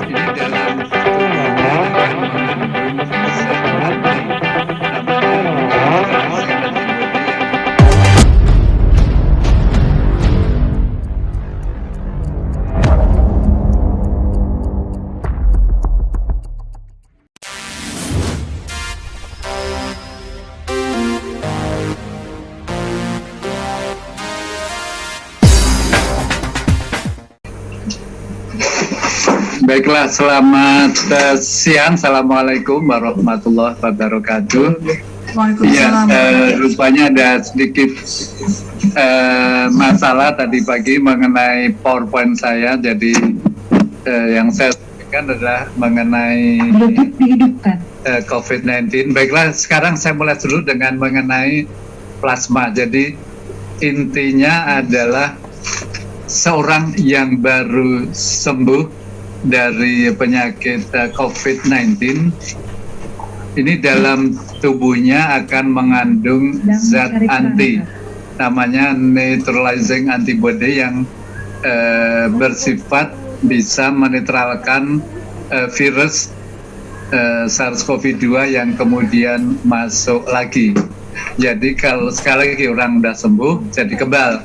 ini dalam tubuhnya akan mengandung zat anti, namanya neutralizing antibody yang Baiklah, selamat siang. Assalamualaikum warahmatullahi wabarakatuh. Ya, rupanya ada sedikit masalah tadi pagi mengenai PowerPoint saya. Jadi yang saya sampaikan adalah mengenai COVID-19. Baiklah, sekarang saya mulai dulu dengan mengenai plasma. Jadi intinya adalah seorang yang baru sembuh dari penyakit COVID-19 ini dalam tubuhnya akan mengandung zat anti, namanya neutralizing antibody yang bersifat bisa menetralkan virus SARS-CoV-2 yang kemudian masuk lagi. Jadi kalau sekali lagi orang udah sembuh jadi kebal.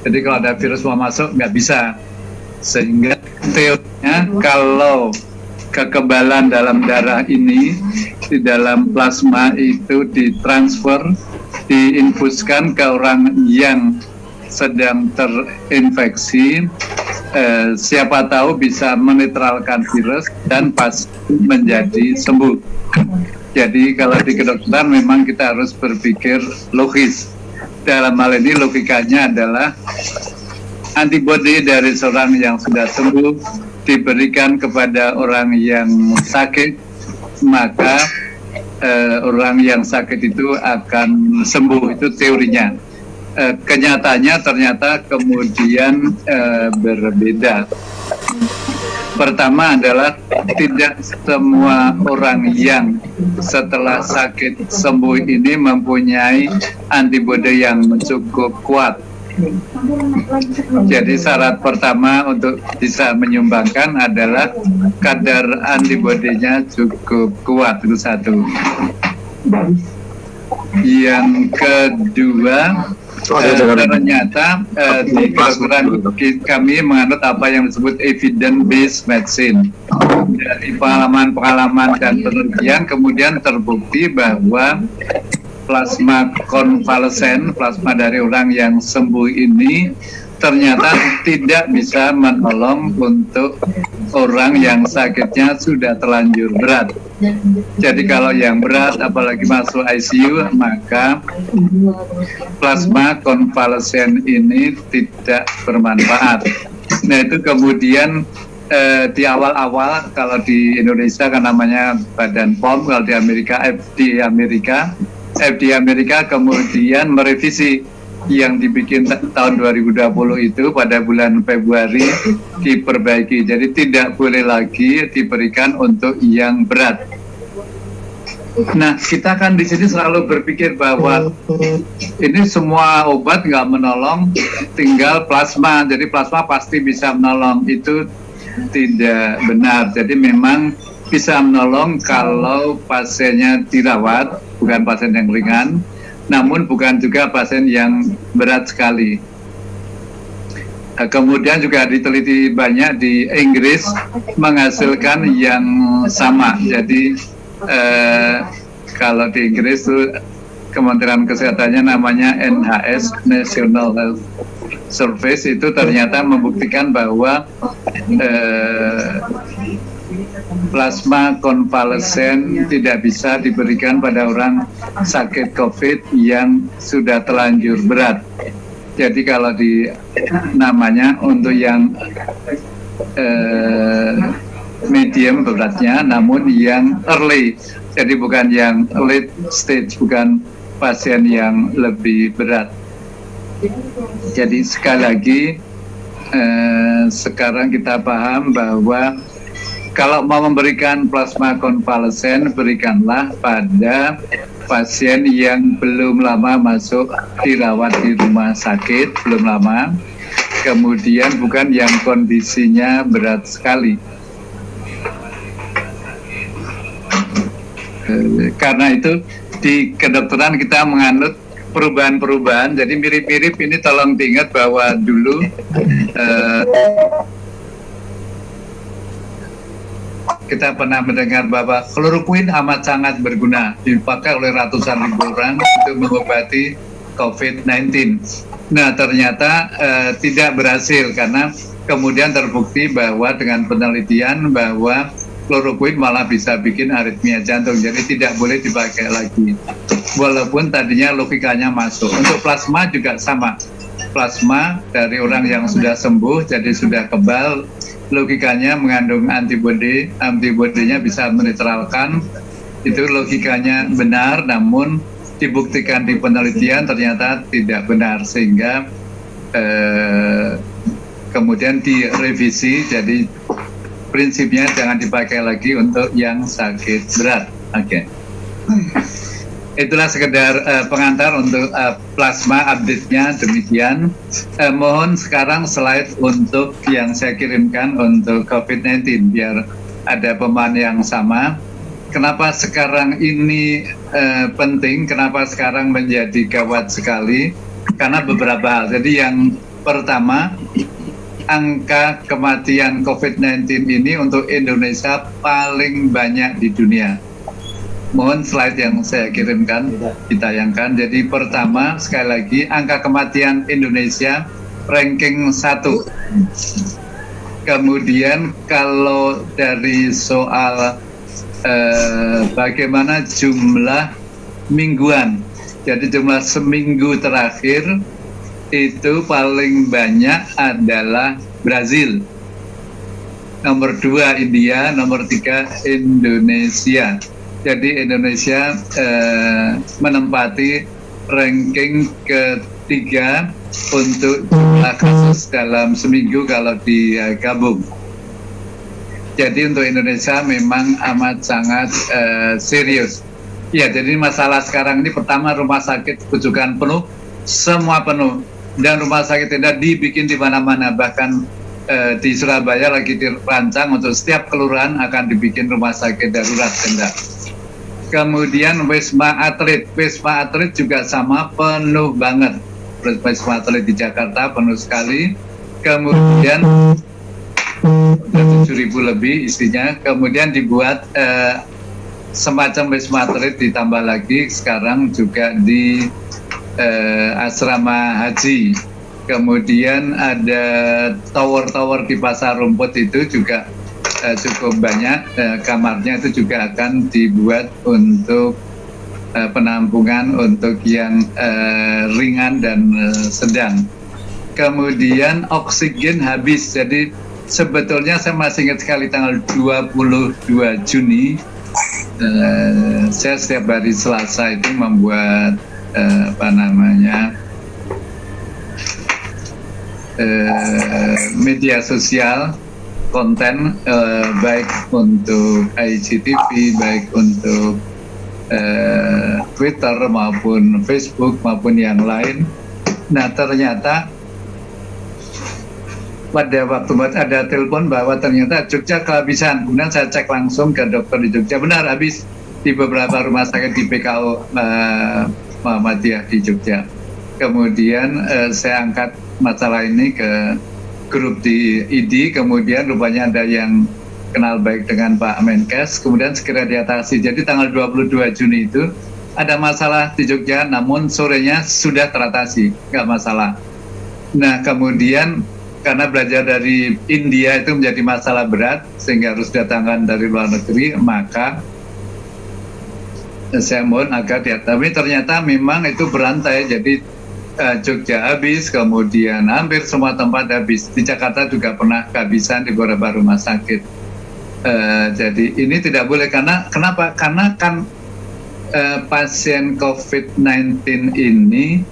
Jadi kalau ada virus mau masuk nggak bisa. Sehingga teorinya kalau kekebalan dalam darah ini di dalam plasma itu ditransfer, diinfuskan ke orang yang sedang terinfeksi, siapa tahu bisa menetralkan virus dan pasti menjadi sembuh. Jadi kalau di kedokteran memang kita harus berpikir logis. Dalam hal ini logikanya adalah antibodi dari seorang yang sudah sembuh diberikan kepada orang yang sakit, maka orang yang sakit itu akan sembuh. Itu teorinya. Kenyataannya ternyata kemudian berbeda. Pertama adalah tidak semua orang yang setelah sakit sembuh ini mempunyai antibodi yang cukup kuat. Jadi syarat pertama untuk bisa menyumbangkan adalah kadar antibodinya cukup kuat, itu satu. Yang kedua, ternyata di kedokteran kami menganut apa yang disebut evidence-based medicine. Dari pengalaman-pengalaman dan penelitian kemudian terbukti bahwa plasma konvalesen, plasma dari orang yang sembuh ini ternyata tidak bisa menolong untuk orang yang sakitnya sudah terlanjur berat. Jadi kalau yang berat apalagi masuk ICU, maka plasma konvalesen ini tidak bermanfaat. Nah itu kemudian di awal-awal kalau di Indonesia kan namanya Badan POM, kalau di Amerika FDA Amerika kemudian merevisi yang dibikin tahun 2020 itu pada bulan Februari diperbaiki. Jadi tidak boleh lagi diberikan untuk yang berat. Nah, kita kan di sini selalu berpikir bahwa ini semua obat nggak menolong, tinggal plasma. Jadi plasma pasti bisa menolong. Itu tidak benar. Jadi memang bisa menolong kalau pasiennya dirawat, bukan pasien yang ringan, namun bukan juga pasien yang berat sekali. Kemudian juga diteliti banyak di Inggris menghasilkan yang sama. Jadi kalau di Inggris itu Kementerian Kesehatannya namanya NHS, National Health Service, itu ternyata membuktikan bahwa plasma konvalesen tidak bisa diberikan pada orang sakit COVID yang sudah terlanjur berat. Jadi kalau di namanya untuk yang medium beratnya, namun yang early. Jadi bukan yang late stage, bukan pasien yang lebih berat. Jadi sekali lagi sekarang kita paham bahwa kalau mau memberikan plasma konvalesen, berikanlah pada pasien yang belum lama masuk dirawat di rumah sakit, belum lama, kemudian bukan yang kondisinya berat sekali. Karena itu di kedokteran kita menganut perubahan-perubahan. Jadi mirip-mirip ini, tolong diingat bahwa dulu kita pernah mendengar bahwa kloroquine amat sangat berguna, dipakai oleh ratusan ribu orang untuk mengobati COVID-19. Nah, ternyata tidak berhasil karena kemudian terbukti bahwa dengan penelitian bahwa kloroquine malah bisa bikin aritmia jantung, jadi tidak boleh dipakai lagi. Walaupun tadinya logikanya masuk. Untuk plasma juga sama. Plasma dari orang yang sudah sembuh, jadi sudah kebal, logikanya mengandung antibodi, antibodinya bisa menetralkan, itu logikanya benar, namun dibuktikan di penelitian ternyata tidak benar, sehingga kemudian direvisi, jadi prinsipnya jangan dipakai lagi untuk yang sakit berat. Oke. Itulah sekedar pengantar untuk plasma update-nya, demikian. Mohon sekarang slide untuk yang saya kirimkan untuk COVID-19 biar ada pemahaman yang sama. Kenapa sekarang ini penting, kenapa sekarang menjadi gawat sekali? Karena beberapa hal. Jadi yang pertama, angka kematian COVID-19 ini untuk Indonesia paling banyak di dunia. Mohon slide yang saya kirimkan ditayangkan. Jadi pertama, sekali lagi, angka kematian Indonesia ranking 1. Kemudian kalau dari soal bagaimana jumlah mingguan, jadi jumlah seminggu terakhir itu paling banyak adalah Brazil, nomor 2 India, nomor 3 Indonesia. Jadi Indonesia menempati ranking ketiga untuk jumlah kasus dalam seminggu kalau digabung. Jadi untuk Indonesia memang amat sangat serius. Ya, jadi masalah sekarang ini pertama, rumah sakit rujukan penuh, semua penuh, dan rumah sakit tenda dibikin di mana-mana, bahkan di Surabaya lagi dirancang untuk setiap kelurahan akan dibikin rumah sakit darurat tenda. Kemudian Wisma Atlet juga sama, penuh banget. Wisma Atlet di Jakarta penuh sekali. Kemudian 7.000 lebih isinya. Kemudian dibuat semacam Wisma Atlet, ditambah lagi sekarang juga di asrama haji. Kemudian ada tower-tower di Pasar Rumput itu juga cukup banyak, kamarnya itu juga akan dibuat untuk penampungan untuk yang ringan dan sedang. Kemudian oksigen habis, jadi sebetulnya saya masih ingat sekali tanggal 22 Juni saya setiap hari Selasa itu membuat media sosial, konten baik untuk IGTV, baik untuk Twitter maupun Facebook maupun yang lain. Nah, ternyata pada waktu ada telepon bahwa ternyata Jogja kehabisan. Kemudian saya cek langsung ke dokter di Jogja, benar habis di beberapa rumah sakit di PKO Muhammadiyah di Jogja. Kemudian saya angkat masalah ini ke grup di ID, kemudian rupanya ada yang kenal baik dengan Pak Menkes, kemudian segera diatasi. Jadi tanggal 22 Juni itu ada masalah di Jogja, namun sorenya sudah teratasi, nggak masalah. Nah, kemudian karena belajar dari India itu menjadi masalah berat, sehingga harus datangkan dari luar negeri, maka saya mohon agar tapi ternyata memang itu berantai, jadi Jogja habis, kemudian hampir semua tempat habis. Di Jakarta juga pernah kehabisan di beberapa rumah sakit. Jadi ini tidak boleh, karena kenapa? Karena kan pasien COVID-19 ini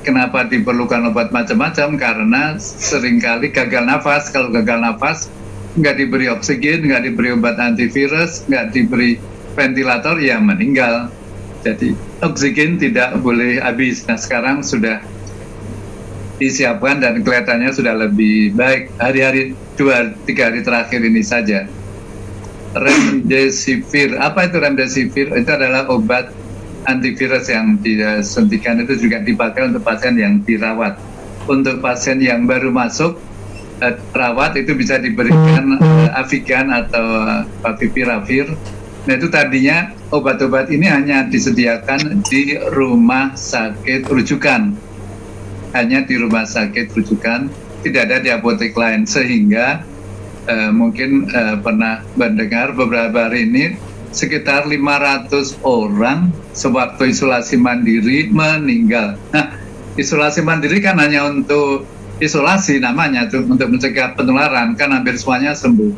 kenapa diperlukan obat macam-macam? Karena seringkali gagal nafas. Kalau gagal nafas nggak diberi oksigen, nggak diberi obat antivirus, nggak diberi ventilator, ya meninggal. Jadi oksigen tidak boleh habis. Nah, sekarang sudah disiapkan dan kelihatannya sudah lebih baik hari-hari 2-3 hari terakhir ini saja. remdesivir. Apa itu remdesivir? Itu adalah obat antivirus yang disuntikan, itu juga dipakai untuk pasien yang dirawat. Untuk pasien yang baru masuk rawat itu bisa diberikan Avigan atau Favipiravir. Nah itu tadinya obat-obat ini hanya disediakan di rumah sakit rujukan, hanya di rumah sakit rujukan, tidak ada di apotek lain, sehingga mungkin pernah mendengar beberapa hari ini sekitar 500 orang sewaktu isolasi mandiri meninggal. Nah, isolasi mandiri kan hanya untuk isolasi namanya, tuh, untuk mencegah penularan, kan hampir semuanya sembuh.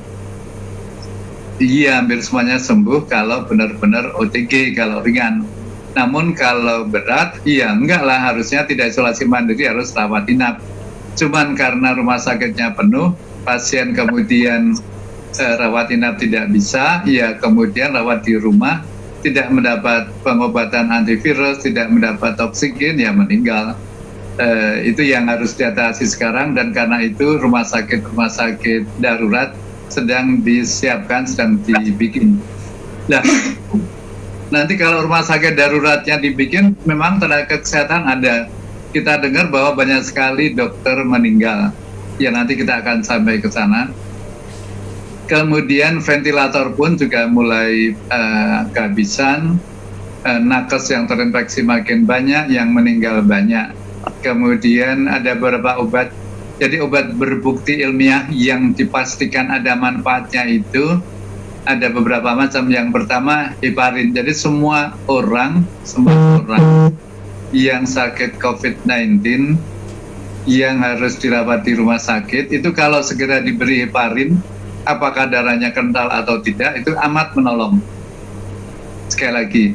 Iya, hampir semuanya sembuh kalau benar-benar OTG, kalau ringan. Namun kalau berat, iya enggak lah, harusnya tidak isolasi mandiri, harus rawat inap. Cuman karena rumah sakitnya penuh, pasien kemudian rawat inap tidak bisa, ya kemudian rawat di rumah, tidak mendapat pengobatan antivirus, tidak mendapat oksigen, ya meninggal. Itu yang harus diatasi sekarang, dan karena itu rumah sakit darurat sedang disiapkan, sedang dibikin. Nah, nanti kalau rumah sakit daruratnya dibikin, memang tenaga kesehatan ada. Kita dengar bahwa banyak sekali dokter meninggal. Ya nanti kita akan sampai ke sana. Kemudian ventilator pun juga mulai kehabisan, nakes yang terinfeksi makin banyak, yang meninggal banyak. Kemudian ada beberapa obat, jadi obat berbukti ilmiah yang dipastikan ada manfaatnya itu ada beberapa macam. Yang pertama heparin, jadi semua orang yang sakit COVID-19 yang harus dirawat di rumah sakit, itu kalau segera diberi heparin, apakah darahnya kental atau tidak, itu amat menolong. Sekali lagi,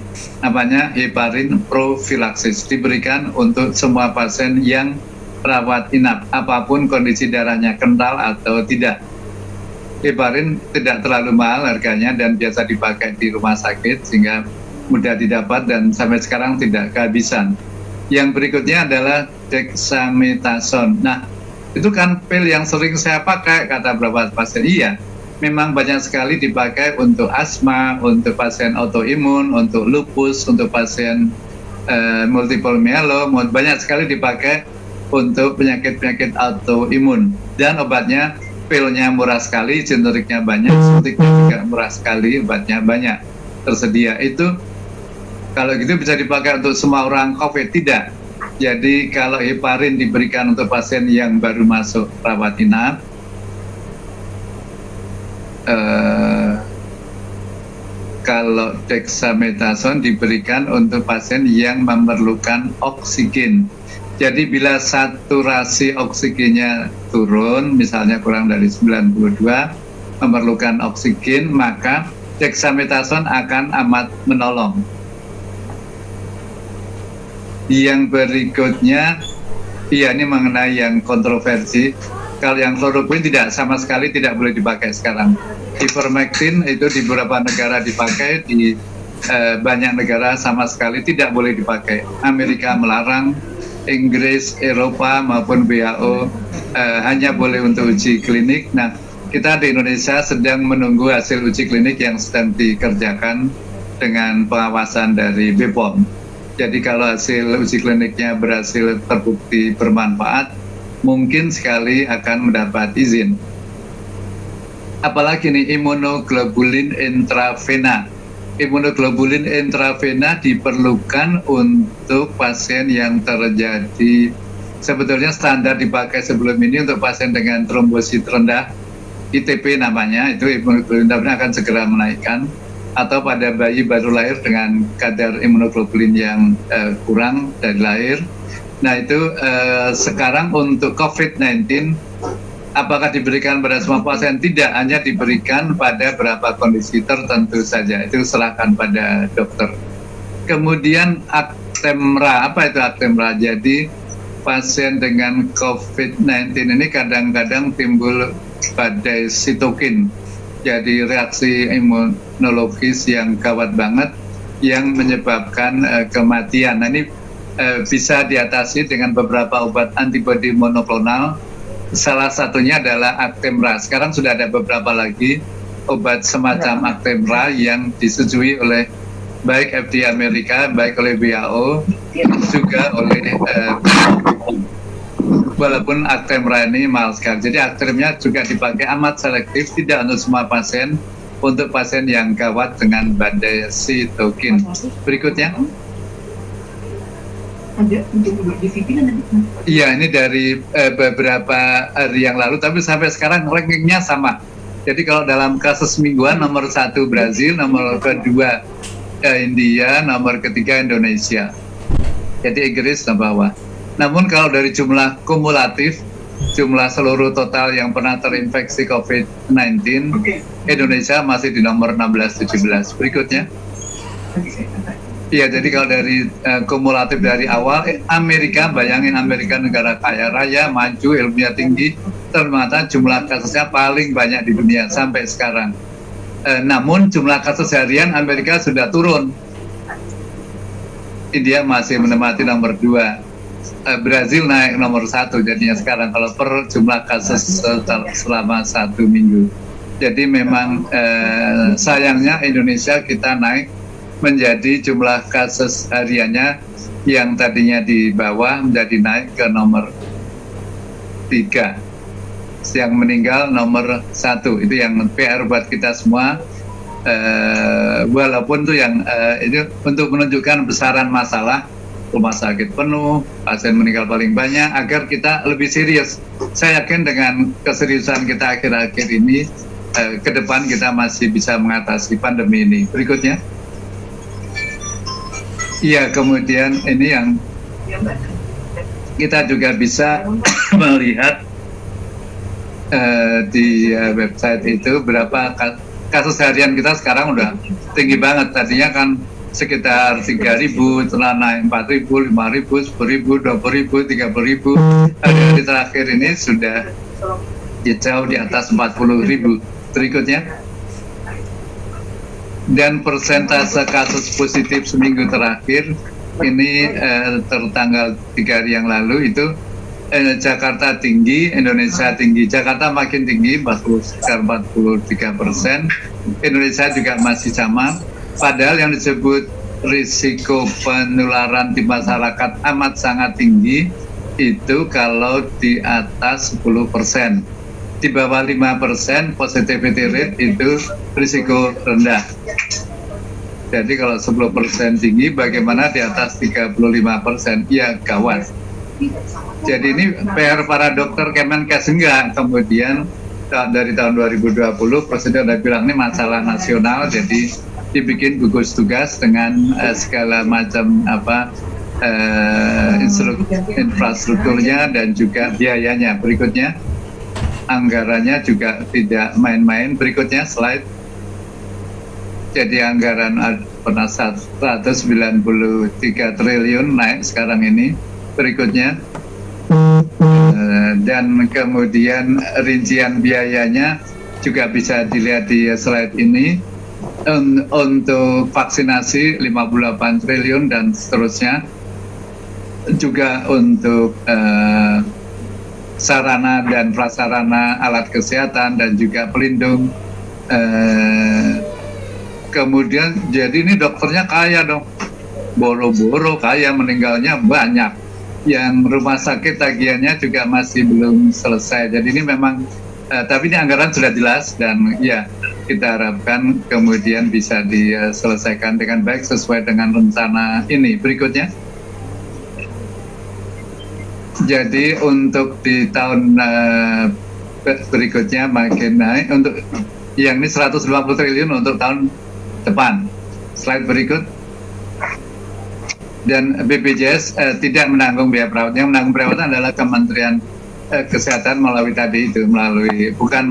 namanya heparin profilaksis, diberikan untuk semua pasien yang rawat inap, apapun kondisi darahnya kental atau tidak. Heparin tidak terlalu mahal harganya dan biasa dipakai di rumah sakit, sehingga mudah didapat dan sampai sekarang tidak kehabisan. Yang berikutnya adalah dexamethasone. Nah, itu kan pil yang sering saya pakai, kata beberapa pasien. Iya, memang banyak sekali dipakai untuk asma, untuk pasien autoimun, untuk lupus, untuk pasien multiple myeloma, banyak sekali dipakai untuk penyakit-penyakit autoimun. Dan obatnya, pilnya murah sekali, generiknya banyak, suntiknya juga murah sekali, obatnya banyak tersedia. Itu kalau gitu bisa dipakai untuk semua orang COVID? Tidak. Jadi kalau heparin diberikan untuk pasien yang baru masuk rawat inap, kalau dexamethasone diberikan untuk pasien yang memerlukan oksigen. Jadi bila saturasi oksigennya turun, misalnya kurang dari 92, memerlukan oksigen, maka dexamethasone akan amat menolong. Yang berikutnya, iya ini mengenai yang kontroversi. Kalau yang kloroquine tidak, sama sekali tidak boleh dipakai sekarang. Ivermectin itu di beberapa negara dipakai, di banyak negara sama sekali tidak boleh dipakai. Amerika melarang, Inggris, Eropa maupun WHO hanya boleh untuk uji klinik. Nah, kita di Indonesia sedang menunggu hasil uji klinik yang sedang dikerjakan dengan pengawasan dari BPOM. Jadi kalau hasil uji kliniknya berhasil terbukti bermanfaat, mungkin sekali akan mendapat izin. Apalagi nih imunoglobulin intravena. Imunoglobulin intravena diperlukan untuk pasien yang terjadi, sebetulnya standar dipakai sebelum ini untuk pasien dengan trombosit rendah, ITP namanya, itu imunoglobulin intravena akan segera menaikkan, atau pada bayi baru lahir dengan kadar imunoglobulin yang kurang dari lahir. Nah itu sekarang untuk COVID-19, apakah diberikan pada semua pasien? Tidak, hanya diberikan pada beberapa kondisi tertentu saja. Itu serahkan pada dokter. Kemudian Actemra, apa itu Actemra? Jadi pasien dengan COVID-19 ini kadang-kadang timbul badai sitokin. Jadi reaksi imunologis yang gawat banget yang menyebabkan kematian. Nah ini bisa diatasi dengan beberapa obat antibodi monoklonal. Salah satunya adalah Actemra. Sekarang sudah ada beberapa lagi obat semacam Actemra yang disetujui oleh baik FDA Amerika, baik oleh WHO, juga oleh walaupun Actemra ini mahal sekali. Jadi Actemra juga dipakai amat selektif, tidak untuk semua pasien, untuk pasien yang gawat dengan badai sitokin. Berikutnya. Iya, ini dari beberapa hari yang lalu, tapi sampai sekarang rankingnya sama. Jadi kalau dalam kasus mingguan, nomor 1 Brazil, nomor kedua India, nomor ketiga Indonesia. Jadi Inggris di bawah. Namun kalau dari jumlah kumulatif, jumlah seluruh total yang pernah terinfeksi COVID-19, Indonesia masih di nomor 16-17. Berikutnya. Iya, jadi kalau dari kumulatif dari awal, Amerika, bayangin Amerika negara kaya raya, maju, ilmiah tinggi, ternyata jumlah kasusnya paling banyak di dunia sampai sekarang. Namun jumlah kasus harian Amerika sudah turun. India masih menempati nomor 2. Brazil naik nomor 1 jadinya sekarang kalau per jumlah kasus selama 1 minggu. Jadi memang sayangnya Indonesia kita naik menjadi jumlah kasus hariannya yang tadinya di bawah menjadi naik ke nomor 3. Yang meninggal nomor 1. Itu yang PR buat kita semua. Walaupun itu yang itu untuk menunjukkan besaran masalah, rumah sakit penuh, pasien meninggal paling banyak, agar kita lebih serius. Saya yakin dengan keseriusan kita akhir-akhir ini, ke depan kita masih bisa mengatasi pandemi ini. Berikutnya. Iya, kemudian ini yang kita juga bisa melihat di website itu berapa kasus harian kita sekarang udah tinggi banget. Tadinya kan sekitar 3.000, setelah naik 4.000, 5.000, 10.000, 20.000, 30.000. Hari terakhir ini sudah jauh di atas 40.000. Berikutnya. Dan persentase kasus positif seminggu terakhir ini tertanggal 3 hari yang lalu itu Jakarta tinggi, Indonesia tinggi. Jakarta makin tinggi, sekitar 43%. Indonesia juga masih sama. Padahal yang disebut risiko penularan di masyarakat amat sangat tinggi itu kalau di atas 10%. Di bawah 5% positivity rate itu risiko rendah. Jadi kalau 10% tinggi, bagaimana di atas 35%? Ya gawat. Jadi ini PR para dokter Kemenkes enggak. Kemudian dari tahun 2020 Presiden udah bilang ini masalah nasional, jadi dibikin gugus tugas dengan segala macam infrastrukturnya dan juga biayanya. Berikutnya. Anggarannya juga tidak main-main. Berikutnya slide. Jadi anggaran pernah 193 triliun naik sekarang ini. Berikutnya. Dan kemudian rincian biayanya juga bisa dilihat di slide ini. Untuk vaksinasi 58 triliun dan seterusnya. Juga untuk sarana dan prasarana alat kesehatan dan juga pelindung. Kemudian jadi ini dokternya kaya dong, boro-boro kaya, meninggalnya banyak. Yang rumah sakit tagihannya juga masih belum selesai. Jadi ini memang tapi ini anggaran sudah jelas dan ya kita harapkan kemudian bisa diselesaikan dengan baik sesuai dengan rencana ini. Berikutnya. Jadi untuk di tahun berikutnya makin naik. Untuk yang ini 150 triliun untuk tahun depan. Slide berikut. Dan BPJS tidak menanggung biaya perawat. Yang menanggung perawatan adalah Kementerian Kesehatan melalui tadi itu, bukan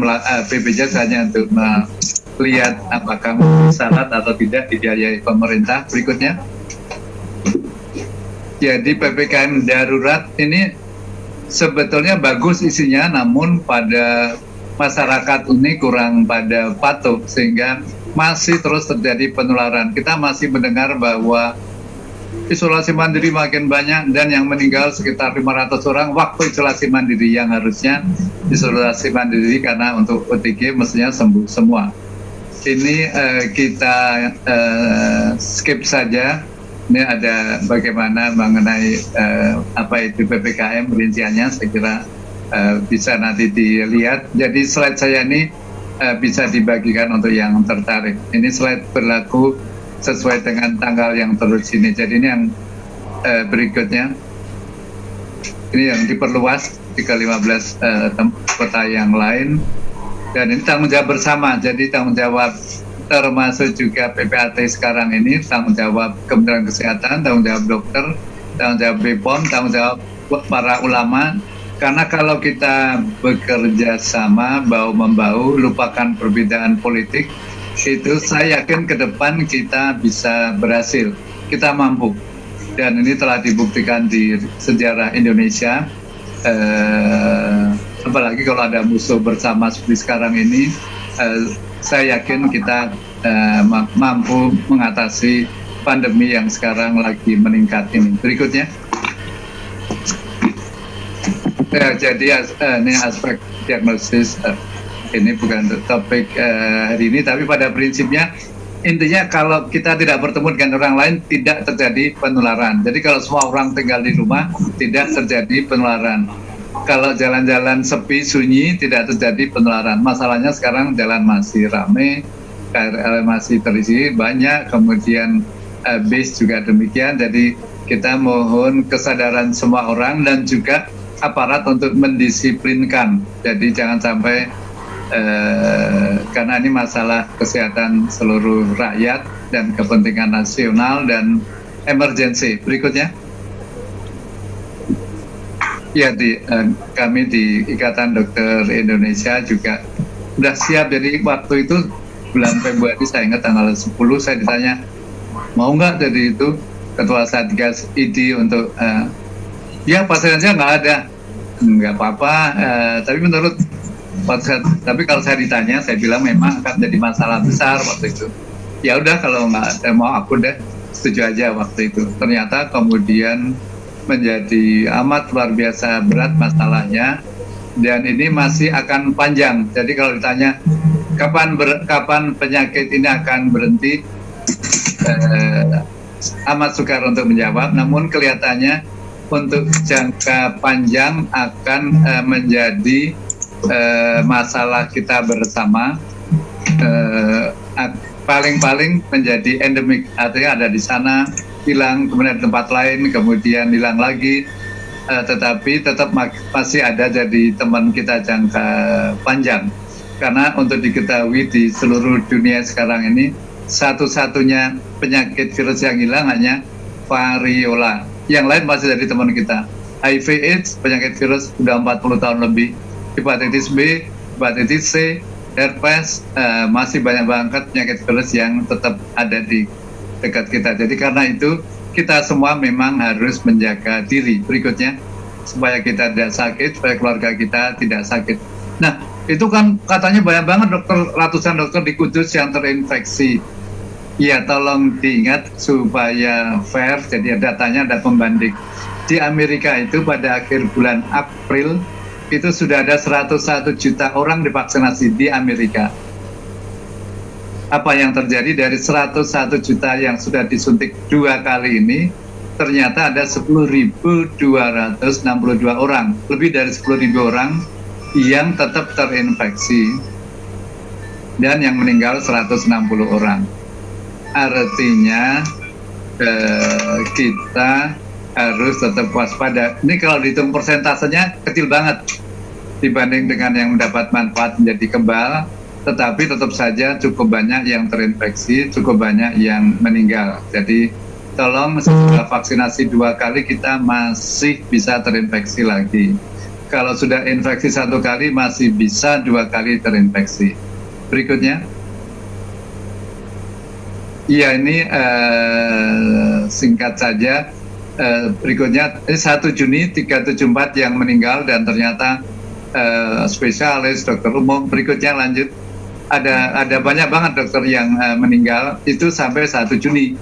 BPJS hanya untuk melihat apakah syarat atau tidak dibiayai pemerintah. Berikutnya. Jadi PPKM darurat ini sebetulnya bagus isinya, namun pada masyarakat ini kurang pada patuh sehingga masih terus terjadi penularan. Kita masih mendengar bahwa isolasi mandiri makin banyak dan yang meninggal sekitar 500 orang waktu isolasi mandiri, yang harusnya isolasi mandiri karena untuk OTG mestinya sembuh semua. Ini kita skip saja. Ini ada bagaimana mengenai apa itu PPKM rinciannya, saya kira bisa nanti dilihat. Jadi slide saya ini bisa dibagikan untuk yang tertarik. Ini slide berlaku sesuai dengan tanggal yang terus ini. Jadi ini yang berikutnya. Ini yang diperluas ke 15 kota yang lain. Dan ini tanggung jawab bersama. Jadi tanggung jawab termasuk juga PPAT sekarang ini, tanggung jawab Kementerian Kesehatan, tanggung jawab dokter, tanggung jawab BPOM, tanggung jawab para ulama. Karena kalau kita bekerja sama, bahu-membahu, lupakan perbedaan politik, itu saya yakin ke depan kita bisa berhasil, kita mampu. Dan ini telah dibuktikan di sejarah Indonesia, apalagi kalau ada musuh bersama seperti sekarang ini, saya yakin kita mampu mengatasi pandemi yang sekarang lagi meningkat ini. Berikutnya. Jadi ini aspek diagnosis, ini bukan topik hari ini, tapi pada prinsipnya intinya kalau kita tidak bertemu dengan orang lain tidak terjadi penularan. Jadi kalau semua orang tinggal di rumah tidak terjadi penularan. Kalau jalan-jalan sepi sunyi tidak terjadi penularan. Masalahnya sekarang jalan masih ramai, KRL masih terisi banyak, kemudian bis juga demikian. Jadi kita mohon kesadaran semua orang dan juga aparat untuk mendisiplinkan. Jadi jangan sampai karena ini masalah kesehatan seluruh rakyat dan kepentingan nasional dan emergensi. Berikutnya. Ya, kami di Ikatan Dokter Indonesia juga sudah siap. Jadi waktu itu bulan Februari, saya ingat tanggal 10, saya ditanya mau nggak jadi itu Ketua Satgas ID untuk ya pasiennya nggak ada, nggak apa-apa. Tapi kalau saya ditanya, saya bilang memang akan jadi masalah besar waktu itu. Ya udah kalau nggak mau aku deh setuju aja waktu itu. Ternyata kemudian menjadi amat luar biasa berat masalahnya, dan ini masih akan panjang. Jadi kalau ditanya kapan penyakit ini akan berhenti, amat sukar untuk menjawab. Namun kelihatannya untuk jangka panjang akan menjadi masalah kita bersama, paling-paling menjadi endemik, artinya ada di sana, hilang, kemudian tempat lain, kemudian hilang lagi, tetapi tetap masih ada jadi teman kita jangka panjang. Karena untuk diketahui di seluruh dunia sekarang ini, satu-satunya penyakit virus yang hilang hanya variola. Yang lain masih jadi teman kita. HIV AIDS, penyakit virus sudah 40 tahun lebih. Hepatitis B, hepatitis C, herpes, masih banyak banget penyakit virus yang tetap ada di dekat kita. Jadi karena itu kita semua memang harus menjaga diri. Berikutnya, supaya kita tidak sakit, supaya keluarga kita tidak sakit. Nah, itu kan katanya banyak banget ratusan dokter di Kudus yang terinfeksi. Ya, tolong diingat supaya fair. Jadi datanya ada pembanding. Di Amerika itu pada akhir bulan April itu sudah ada 101 juta orang divaksinasi di Amerika. Apa yang terjadi dari 101 juta yang sudah disuntik 2 kali ini, ternyata ada 10.262 orang, lebih dari 10.000 orang yang tetap terinfeksi, dan yang meninggal 160 orang. Artinya kita harus tetap waspada. Ini kalau dihitung persentasenya kecil banget dibanding dengan yang mendapat manfaat menjadi kebal, tetapi tetap saja cukup banyak yang terinfeksi, cukup banyak yang meninggal. Jadi tolong setelah vaksinasi 2 kali kita masih bisa terinfeksi lagi. Kalau sudah infeksi 1 kali masih bisa 2 kali terinfeksi. Berikutnya. Iya, ini singkat saja. Berikutnya 1 Juni 374 yang meninggal, dan ternyata spesialis, dokter umum. Berikutnya lanjut. Ada banyak banget dokter yang meninggal itu sampai 1 Juni.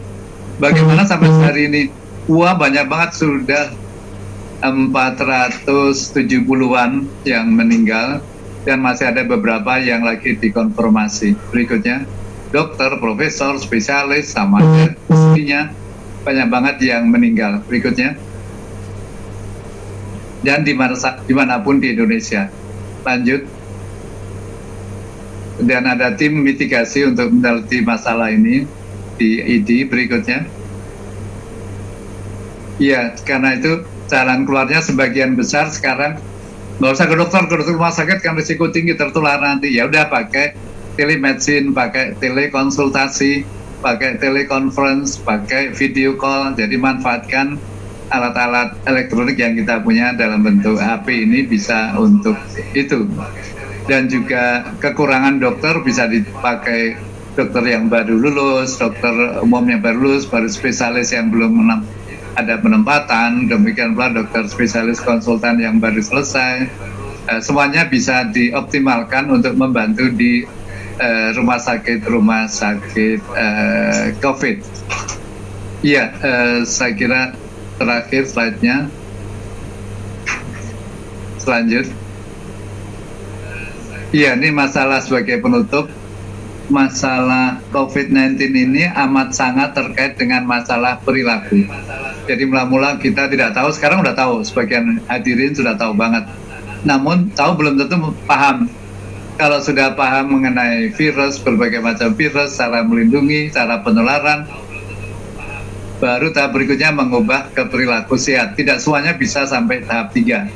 Bagaimana sampai hari ini? Wah, banyak banget, sudah 470-an yang meninggal, dan masih ada beberapa yang lagi dikonfirmasi. Berikutnya. dokter, profesor, spesialis, sama istrinya, banyak banget yang meninggal. Berikutnya, dan dimanapun di Indonesia. Lanjut. Dan ada tim mitigasi untuk meneliti masalah ini di ID. Berikutnya. Iya, karena itu jalan keluarnya sebagian besar sekarang nggak usah ke dokter rumah sakit kan risiko tinggi tertular nanti. Ya udah pakai telemedicine, pakai telekonsultasi, pakai teleconference, pakai video call. Jadi manfaatkan alat-alat elektronik yang kita punya dalam bentuk HP ini bisa untuk itu. Dan juga kekurangan dokter bisa dipakai dokter yang baru lulus, dokter umum yang baru lulus, baru spesialis yang belum ada penempatan, demikian pula dokter spesialis konsultan yang baru selesai. Semuanya bisa dioptimalkan untuk membantu di rumah sakit COVID. Iya, saya kira terakhir slide-nya. Selanjut. Iya, ini masalah sebagai penutup. Masalah COVID-19 ini amat sangat terkait dengan masalah perilaku. Jadi mula-mula kita tidak tahu, sekarang udah tahu, sebagian hadirin sudah tahu banget. Namun tahu belum tentu paham. Kalau sudah paham mengenai virus, berbagai macam virus, cara melindungi, cara penularan, baru tahap berikutnya mengubah ke perilaku sehat. Tidak semuanya bisa sampai tahap 3.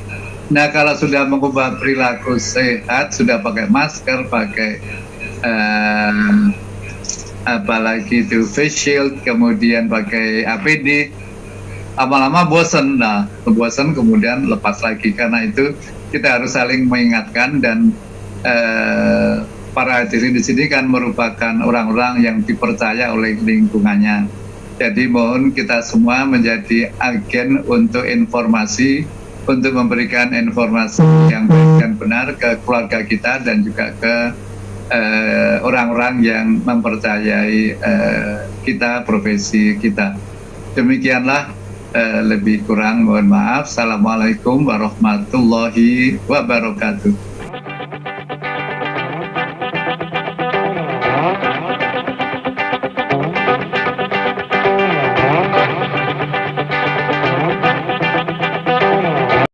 Nah, kalau sudah mengubah perilaku sehat, sudah pakai masker, pakai apalagi itu face shield, kemudian pakai APD, lama-lama bosan. Nah, bosan kemudian lepas lagi. Karena itu kita harus saling mengingatkan, dan para hadirin di sini kan merupakan orang-orang yang dipercaya oleh lingkungannya. Jadi mohon kita semua menjadi agen untuk informasi, untuk memberikan informasi yang baik dan benar ke keluarga kita dan juga ke orang-orang yang mempercayai kita, profesi kita. Demikianlah, lebih kurang mohon maaf. Assalamualaikum warahmatullahi wabarakatuh.